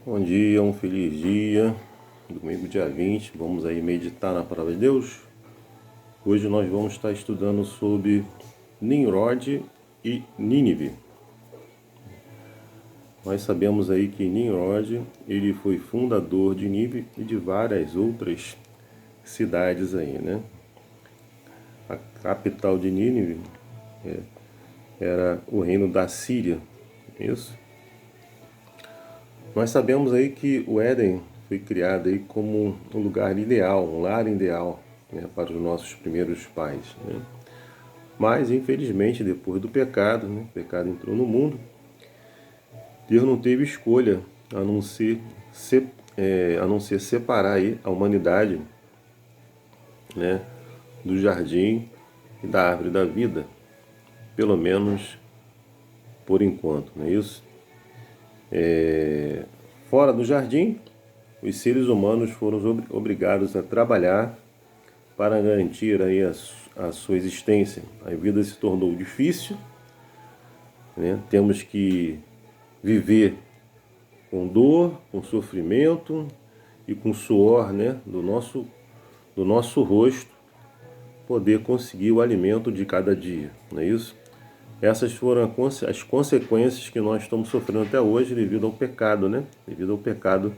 Bom dia, um feliz dia. Domingo, dia 20, vamos aí meditar na palavra de Deus. Hoje nós vamos estar estudando sobre Nimrod e Nínive. Nós sabemos aí que Nimrod, ele foi fundador de Nínive e de várias outras cidades aí, né? A capital de Nínive era o reino da Síria, isso? Nós sabemos aí que o Éden foi criado aí como um lugar ideal, um lar ideal, né, para os nossos primeiros pais, né? Mas, infelizmente, depois do pecado, né, o pecado entrou no mundo, Deus não teve escolha a não ser, separar aí a humanidade, né, do jardim e da árvore da vida, pelo menos por enquanto, não é isso? Fora do jardim, os seres humanos foram obrigados a trabalhar para garantir aí a sua existência. A vida se tornou difícil, né? Temos que viver com dor, com sofrimento e com suor, né, do nosso rosto, poder conseguir o alimento de cada dia, não é isso? Essas foram as consequências que nós estamos sofrendo até hoje devido ao pecado, né? Devido ao pecado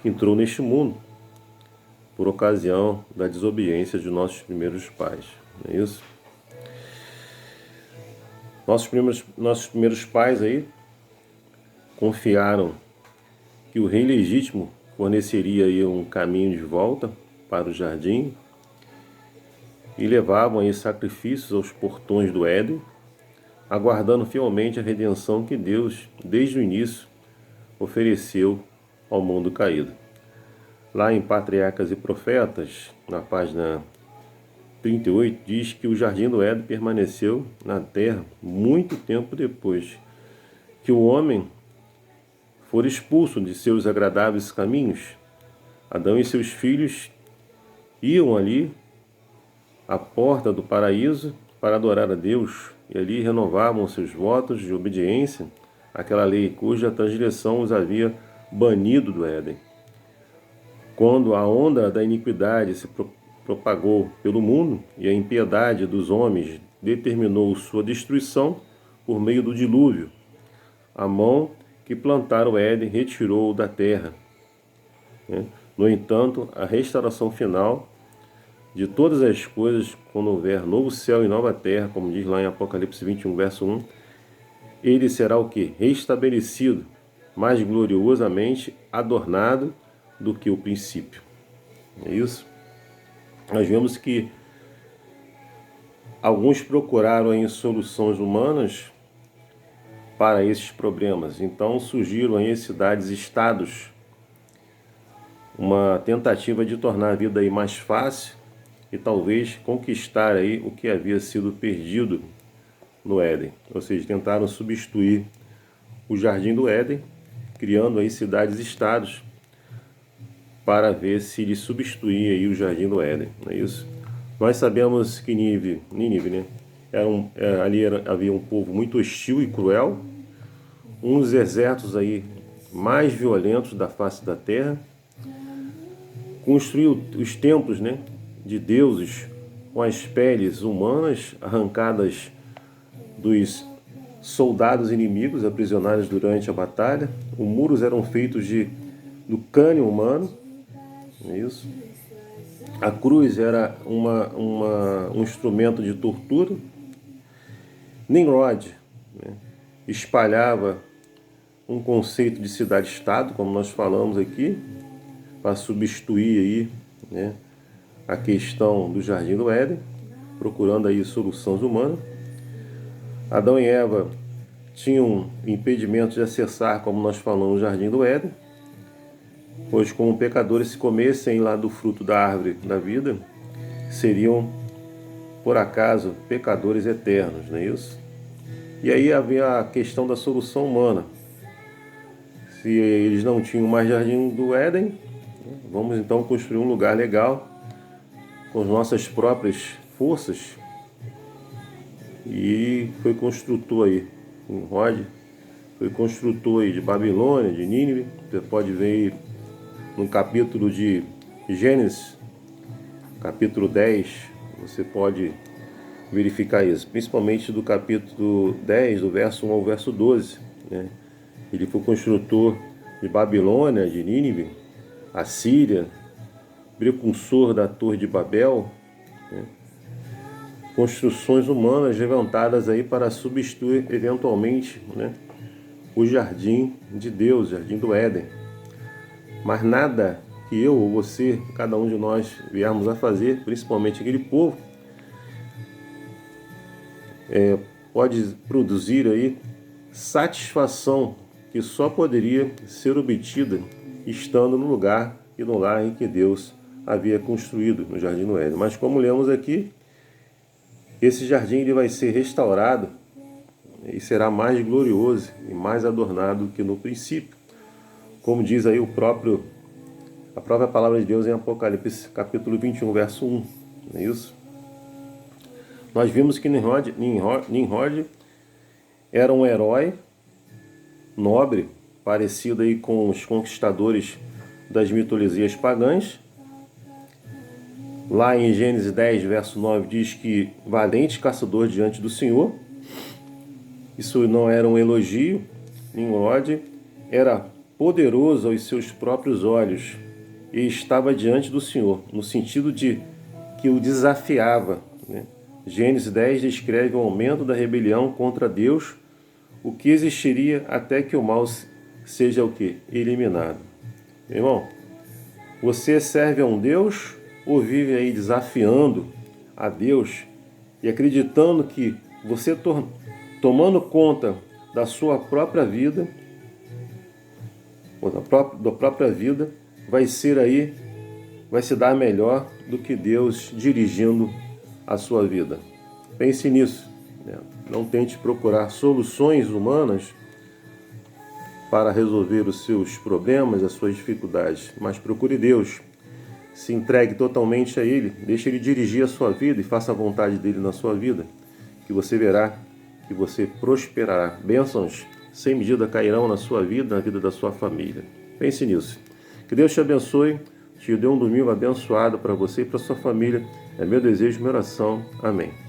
que entrou neste mundo por ocasião da desobediência de nossos primeiros pais, não é isso? Nossos primeiros pais aí confiaram que o rei legítimo forneceria aí um caminho de volta para o jardim e levavam aí sacrifícios aos portões do Éden, aguardando fielmente a redenção que Deus, desde o início, ofereceu ao mundo caído. Lá em Patriarcas e Profetas, na página 38, diz que o jardim do Éden permaneceu na terra muito tempo depois que o homem for expulso de seus agradáveis caminhos. Adão e seus filhos iam ali à porta do paraíso para adorar a Deus e ali renovavam seus votos de obediência àquela lei cuja transgressão os havia banido do Éden. Quando a onda da iniquidade se propagou pelo mundo e a impiedade dos homens determinou sua destruição por meio do dilúvio, a mão que plantara o Éden retirou-o da terra, né? No entanto, a restauração final de todas as coisas, quando houver novo céu e nova terra, como diz lá em Apocalipse 21, verso 1, ele será o que? Restabelecido, mais gloriosamente adornado do que o princípio. É isso? Nós vemos que alguns procuraram aí soluções humanas para esses problemas. Então surgiram aí cidades-estados, uma tentativa de tornar a vida aí mais fácil e talvez conquistar aí o que havia sido perdido no Éden. Ou seja, tentaram substituir o Jardim do Éden, criando aí cidades-estados para ver se ele substituía aí o Jardim do Éden, não é isso? Nós sabemos que Nínive, né, havia um povo muito hostil e cruel, um dos exércitos aí mais violentos da face da terra, construiu os templos, né, de deuses com as peles humanas arrancadas dos soldados inimigos aprisionados durante a batalha. Os muros eram feitos do crânio humano, não é isso? A cruz era um instrumento de tortura. Nimrod, né, espalhava um conceito de cidade-estado, como nós falamos aqui, para substituir aí, né, a questão do Jardim do Éden, procurando aí soluções humanas. Adão e Eva tinham impedimento de acessar, como nós falamos, o Jardim do Éden, pois como pecadores, se comessem lá do fruto da árvore da vida, seriam, por acaso, pecadores eternos, não é isso? E aí havia a questão da solução humana. Se eles não tinham mais Jardim do Éden, vamos então construir um lugar legal, com as nossas próprias forças. E foi construtor aí, Nimrod, foi construtor aí de Babilônia, de Nínive. Você pode ver aí no capítulo de Gênesis, capítulo 10, você pode verificar isso, principalmente do capítulo 10, do verso 1 ao verso 12, né? Ele foi construtor de Babilônia, de Nínive, Assíria, precursor da Torre de Babel, né? Construções humanas levantadas aí para substituir eventualmente, né, o jardim de Deus, o jardim do Éden. Mas nada que eu ou você, cada um de nós, viermos a fazer, principalmente aquele povo, pode produzir aí satisfação que só poderia ser obtida estando no lugar e no lar em que Deus havia construído, no jardim do Éden. Mas como lemos aqui, esse jardim ele vai ser restaurado e será mais glorioso e mais adornado que no princípio. Como diz aí a própria palavra de Deus em Apocalipse, capítulo 21, verso 1. Não é isso? Nós vimos que Nimrod era um herói nobre, parecido aí com os conquistadores das mitologias pagãs. Lá em Gênesis 10, verso 9, diz que valente caçador diante do Senhor. Isso não era um elogio. Nimrod era poderoso aos seus próprios olhos e estava diante do Senhor, no sentido de que o desafiava, né? Gênesis 10 descreve o aumento da rebelião contra Deus, o que existiria até que o mal seja o quê? Eliminado. Meu irmão, você serve a um Deus ou vive aí desafiando a Deus e acreditando que você tomando conta da sua própria vida, ou da própria vida, vai se dar melhor do que Deus dirigindo a sua vida? Pense nisso, né? Não tente procurar soluções humanas para resolver os seus problemas, as suas dificuldades, mas procure Deus. Se entregue totalmente a Ele, deixe Ele dirigir a sua vida e faça a vontade dEle na sua vida, que você verá que você prosperará. Bênçãos sem medida cairão na sua vida, na vida da sua família. Pense nisso. Que Deus te abençoe, te dê um domingo abençoado para você e para sua família. É meu desejo, minha oração. Amém.